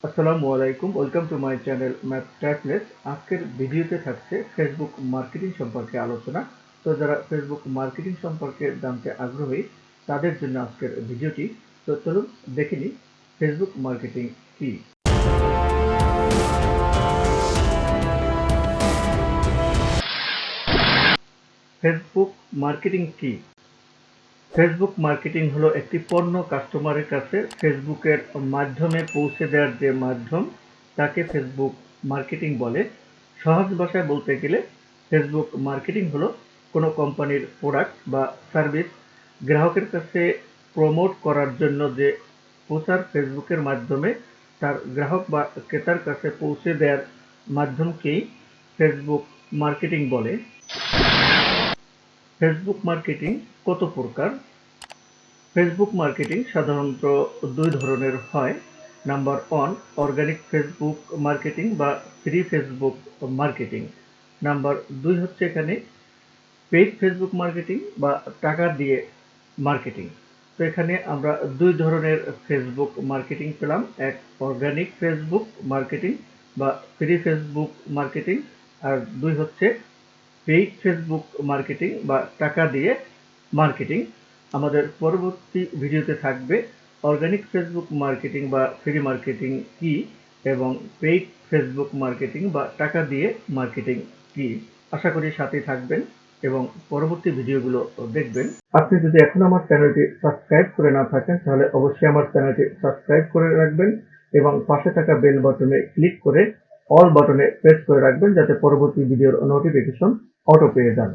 আসসালামু আলাইকুম, welcome to my channel Trifles। আজকের ভিডিওতে থাকছে ফেসবুক মার্কেটিং সম্পর্কে আলোচনা। তো যারা ফেসবুক মার্কেটিং সম্পর্কে জানতে আগ্রহী তাদের জন্য আজকের ভিডিওটি। তো চলুন দেখে নিই ফেসবুক মার্কেটিং কি। ফেসবুক মার্কেটিং কি? ফেসবুক মার্কেটিং হলো একটি পণ্য কাস্টমারের কাছে ফেসবুকের মাধ্যমে পৌঁছে দেওয়ার যে মাধ্যম, তাকে ফেসবুক মার্কেটিং বলে। সহজ ভাষায় বলতে গেলে ফেসবুক মার্কেটিং হলো কোনো কোম্পানির প্রোডাক্ট বা সার্ভিস গ্রাহকের কাছে প্রমোট করার জন্য যে প্রচার ফেসবুকের মাধ্যমে তার গ্রাহক বা ক্রেতার কাছে পৌঁছে দেওয়ার মাধ্যমকেই ফেসবুক মার্কেটিং বলে। ফেসবুক মার্কেটিং কত প্রকার? ফেসবুক মার্কেটিং সাধারণত দুই ধরনের হয়। নাম্বার 1, অর্গানিক ফেসবুক মার্কেটিং বা ফ্রি ফেসবুক মার্কেটিং। নাম্বার 2 হচ্ছে এখানে পেইড ফেসবুক মার্কেটিং বা টাকা দিয়ে মার্কেটিং। তো এখানে আমরা দুই ধরনের ফেসবুক মার্কেটিং পেলাম, এক অর্গানিক ফেসবুক মার্কেটিং বা ফ্রি ফেসবুক মার্কেটিং, আর দুই হচ্ছে পেইড ফেসবুক মার্কেটিং বা টাকা দিয়ে মার্কেটিং। আমাদের পরবর্তী ভিডিওতে থাকবে অর্গানিক ফেসবুক মার্কেটিং বা ফ্রি মার্কেটিং কি এবং পেইড ফেসবুক মার্কেটিং বা টাকা দিয়ে মার্কেটিং কি। আশা করি সাথেই থাকবেন এবং পরবর্তী ভিডিওগুলো দেখবেন। আপনি যদি এখন আমার চ্যানেলটি সাবস্ক্রাইব করে না থাকেন তাহলে অবশ্যই আমার চ্যানেলটি সাবস্ক্রাইব করে রাখবেন এবং পাশে থাকা বেল বাটনে ক্লিক করে অল বাটনে প্রেস করে রাখবেন যাতে পরবর্তী ভিডিওর নোটিফিকেশন অটো পেয়ে যান।